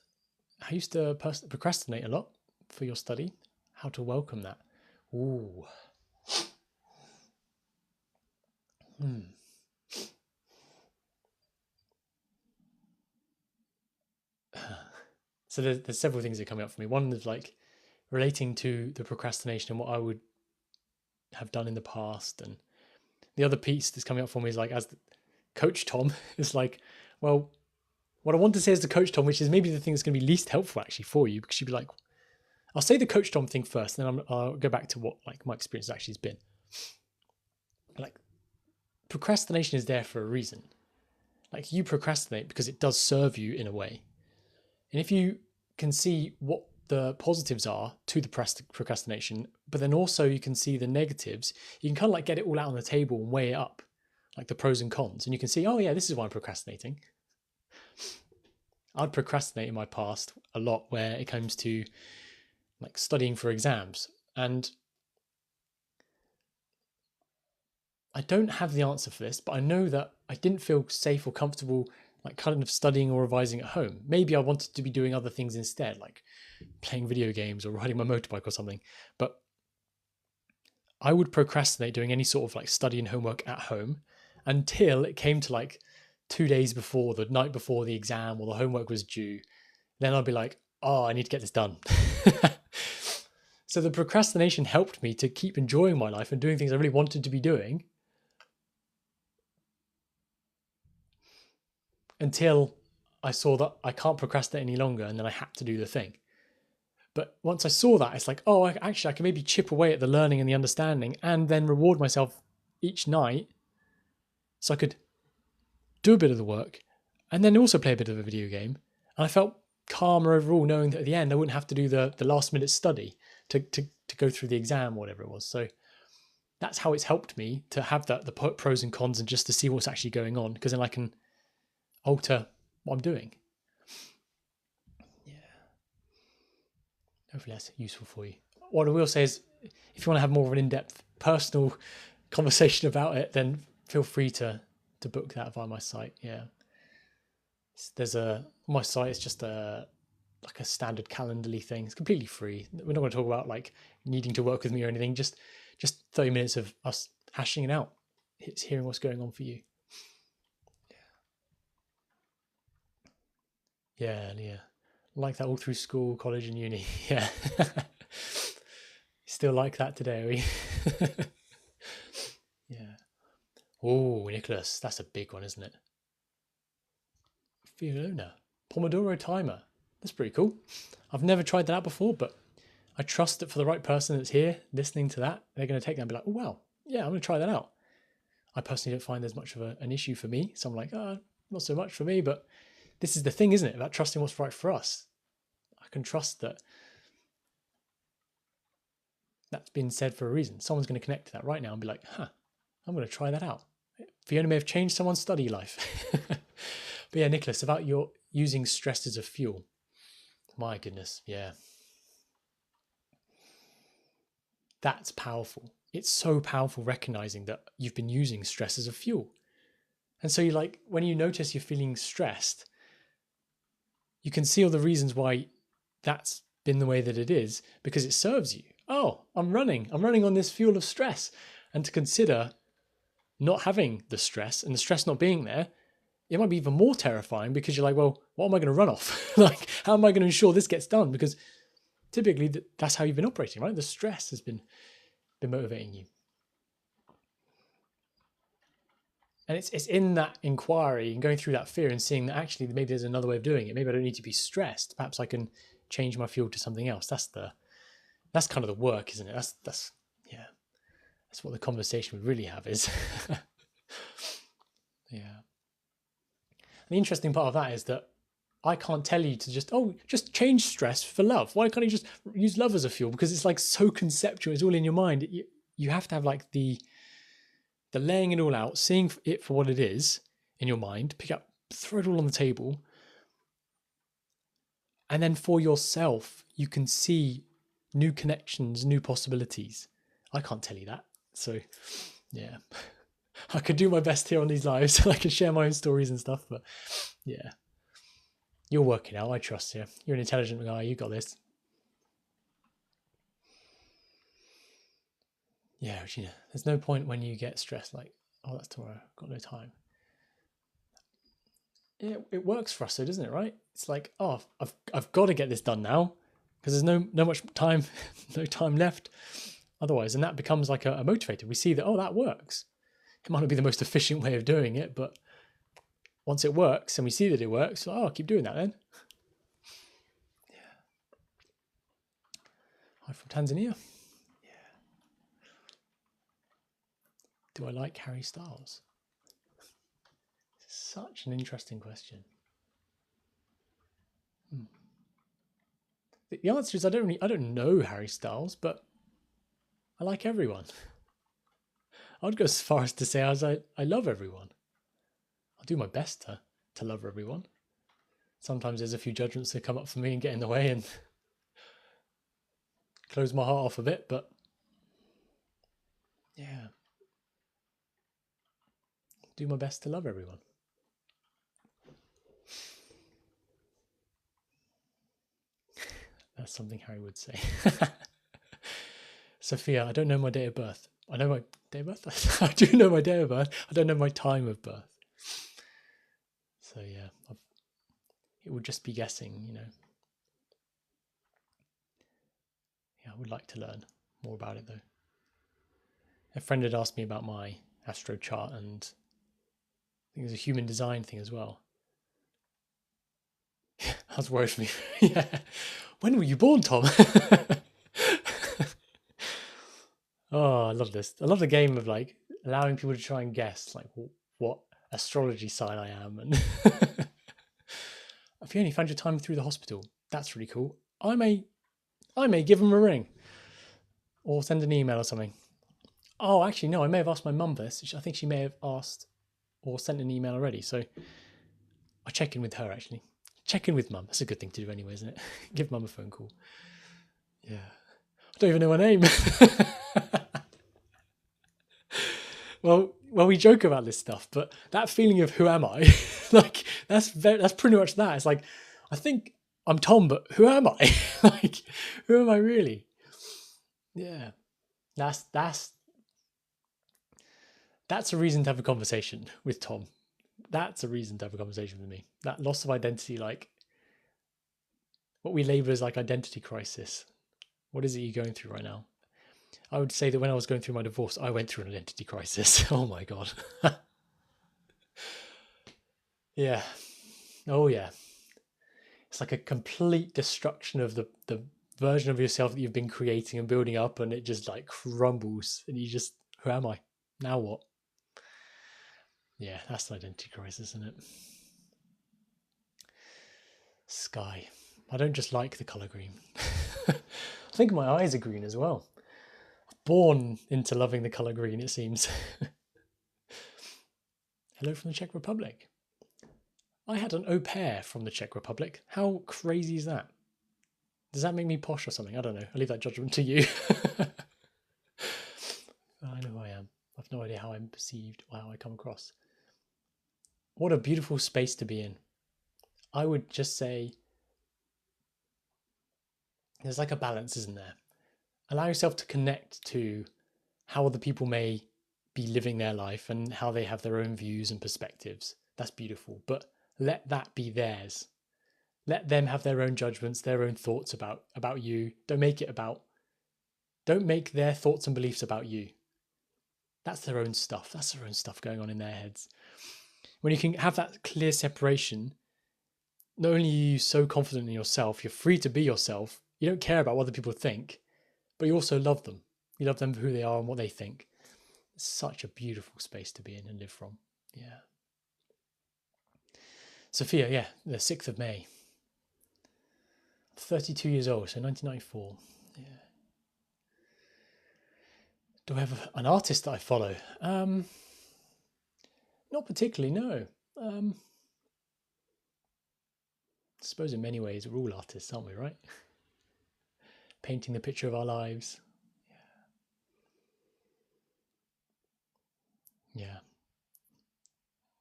A: I used to procrastinate a lot for your study. How to welcome that? Ooh. So there's several things that are coming up for me. One is like relating to the procrastination and what I would have done in the past. And the other piece that's coming up for me is like, as Coach Tom, is like, well, what I want to say is the Coach Tom, which is maybe the thing that's going to be least helpful actually for you, because you'd be like, I'll say the Coach Tom thing first, and then I'll go back to what like my experience actually has been. Like, procrastination is there for a reason. Like, you procrastinate because it does serve you in a way. And if you can see what the positives are to the procrastination, but then also you can see the negatives, you can kind of like get it all out on the table and weigh it up, like the pros and cons. And you can see, oh yeah, this is why I'm procrastinating. I'd procrastinate in my past a lot where it comes to like studying for exams. And I don't have the answer for this, but I know that I didn't feel safe or comfortable like kind of studying or revising at home. Maybe I wanted to be doing other things instead, like playing video games or riding my motorbike or something. But I would procrastinate doing any sort of like study and homework at home until it came to like 2 days before, the night before the exam or the homework was due. Then I'd be like, oh, I need to get this done. So the procrastination helped me to keep enjoying my life and doing things I really wanted to be doing until I saw that I can't procrastinate any longer, and then I had to do the thing. But once I saw that, it's like, oh, I can maybe chip away at the learning and the understanding and then reward myself each night so I could do a bit of the work and then also play a bit of a video game. And I felt calmer overall, knowing that at the end I wouldn't have to do the last minute study to go through the exam or whatever it was. So that's how it's helped me to have the pros and cons and just to see what's actually going on, because then I can alter what I'm doing. hopefully that's useful for you. What I will say is, if you want to have more of an in-depth personal conversation about it, then feel free to book that via my site. Yeah, there's my site is just like a standard calendarly thing. It's completely free. We're not going to talk about like needing to work with me or anything. Just 30 minutes of us hashing it out. It's hearing what's going on for you. Yeah. Like that all through school, college, and uni. Yeah. Still like that today, are we? Yeah. Oh, Nicholas, that's a big one, isn't it? Fiona, Pomodoro timer. That's pretty cool. I've never tried that out before, but I trust that for the right person that's here listening to that, they're going to take that and be like, oh, wow, yeah, I'm going to try that out. I personally don't find there's much of an issue for me. So I'm like, not so much for me, but this is the thing, isn't it? About trusting what's right for us. I can trust that that's been said for a reason. Someone's going to connect to that right now and be like, I'm going to try that out. Fiona may have changed someone's study life. But yeah, Nicholas, about your using stress as a fuel. My goodness, yeah. That's powerful. It's so powerful recognizing that you've been using stress as a fuel. And so you like, when you notice you're feeling stressed, you can see all the reasons why that's been the way that it is, because it serves you. Oh, I'm running on this fuel of stress. And to consider not having the stress and the stress not being there, it might be even more terrifying because you're like, well, what am I going to run off? Like, how am I going to ensure this gets done? Because typically that's how you've been operating, right? The stress has been motivating you. And it's in that inquiry and going through that fear and seeing that actually maybe there's another way of doing it. Maybe I don't need to be stressed. Perhaps I can change my fuel to something else. That's kind of the work, isn't it? That's what the conversation we really have is. Yeah. And the interesting part of that is that I can't tell you to just change stress for love. Why can't you just use love as a fuel? Because it's like so conceptual. It's all in your mind. You have to have like the laying it all out, seeing it for what it is in your mind, throw it all on the table. And then for yourself, you can see new connections, new possibilities. I can't tell you that. So yeah, I could do my best here on these lives. I can share my own stories and stuff, but yeah, you're working out. I trust you. You're an intelligent guy. You got this. Yeah, Regina, there's no point when you get stressed like, oh, that's tomorrow. I've got no time. Yeah, it works for us, though, doesn't it? Right? It's like, oh, I've got to get this done now because there's no much time, no time left. Otherwise, and that becomes like a motivator. We see that, oh, that works. It might not be the most efficient way of doing it, but once it works and we see that it works, I'll keep doing that then. Yeah. Hi from Tanzania. Yeah. Do I like Harry Styles? Such an interesting question. The answer is I don't know Harry Styles, but I like everyone. I'd go as far as to say I love everyone. I'll do my best to love everyone. Sometimes there's a few judgments that come up for me and get in the way and close my heart off a bit, but yeah, do my best to love everyone. That's something Harry would say. Sophia, I don't know my date of birth. I know my date of birth. I do know my date of birth. I don't know my time of birth. So yeah, it would just be guessing, you know. Yeah, I would like to learn more about it though. A friend had asked me about my astro chart, and I think there's a human design thing as well. I was worried for me. Yeah. When were you born, Tom? Oh, I love this. I love the game of like allowing people to try and guess like what astrology sign I am. And if you only found your time through the hospital, that's really cool. I may give them a ring or send an email or something. Oh, actually, no, I may have asked my mum this. I think she may have asked or sent an email already. So I'll check in with her actually. Check in with mum. That's a good thing to do anyway, isn't it? Give mum a phone call. Yeah. I don't even know my name. Well, we joke about this stuff, but that feeling of who am I, like that's pretty much that. It's like, I think I'm Tom, but who am I? Like, who am I really? Yeah, that's a reason to have a conversation with Tom. That's a reason to have a conversation with me. That loss of identity, like what we label as like identity crisis. What is it you're going through right now? I would say that when I was going through my divorce, I went through an identity crisis. Oh my God. Yeah. Oh yeah. It's like a complete destruction of the version of yourself that you've been creating and building up, and it just like crumbles, and you just, who am I? Now what? Yeah, that's an identity crisis, isn't it? Sky. I don't just like the colour green. I think my eyes are green as well. Born into loving the colour green, it seems. Hello from the Czech Republic. I had an au pair from the Czech Republic. How crazy is that? Does that make me posh or something? I don't know. I'll leave that judgment to you. I know who I am. I've no idea how I'm perceived or how I come across. What a beautiful space to be in. I would just say there's like a balance, isn't there? Allow yourself to connect to how other people may be living their life and how they have their own views and perspectives. That's beautiful. But let that be theirs. Let them have their own judgments, their own thoughts about you. Don't make their thoughts and beliefs about you. That's their own stuff. That's their own stuff going on in their heads. When you can have that clear separation, not only are you so confident in yourself, you're free to be yourself. You don't care about what other people think, but you also love them. You love them for who they are and what they think. It's such a beautiful space to be in and live from. Yeah. Sophia, yeah, the 6th of May. 32 years old, so 1994. Yeah. Do I have an artist that I follow? Not particularly, no. I suppose in many ways we're all artists, aren't we, right? Painting the picture of our lives. Yeah.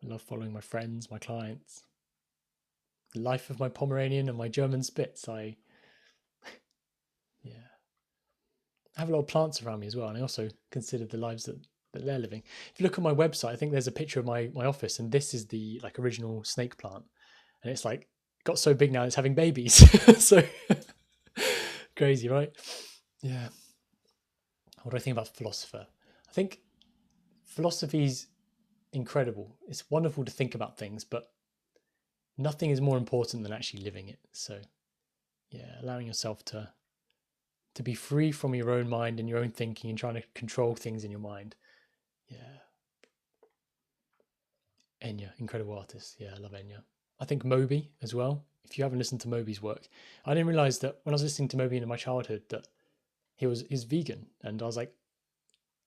A: I love following my friends, my clients. The life of my Pomeranian and my German Spitz. Yeah. I have a lot of plants around me as well, and I also consider the lives that they're living. If you look at my website, I think there's a picture of my office, and this is the like original snake plant, and it's like got so big now it's having babies. So crazy, right? Yeah. What do I think about philosopher? I think philosophy's incredible. It's wonderful to think about things, but nothing is more important than actually living it. So yeah, allowing yourself to be free from your own mind and your own thinking and trying to control things in your mind. Yeah. Enya, incredible artist. Yeah, I love Enya. I think Moby as well. If you haven't listened to Moby's work, I didn't realize that when I was listening to Moby in my childhood that he's vegan, and I was like,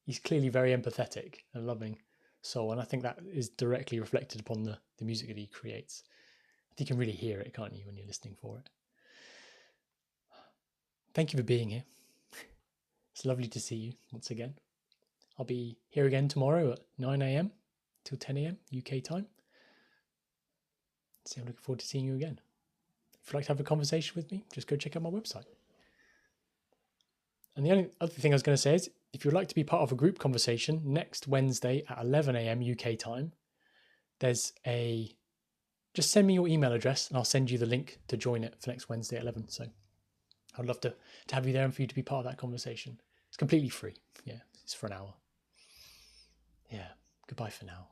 A: he's clearly very empathetic and loving soul, and I think that is directly reflected upon the music that he creates. You can really hear it, can't you, when you're listening for it? Thank you for being here. It's lovely to see you once again. I'll be here again tomorrow at 9 a.m. till 10 a.m. UK time. So I'm looking forward to seeing you again. If you'd like to have a conversation with me, just go check out my website. And the only other thing I was going to say is, if you'd like to be part of a group conversation next Wednesday at 11 a.m. UK time, just send me your email address and I'll send you the link to join it for next Wednesday at 11. So I'd love to have you there and for you to be part of that conversation. It's completely free. Yeah, it's for an hour. Yeah, goodbye for now.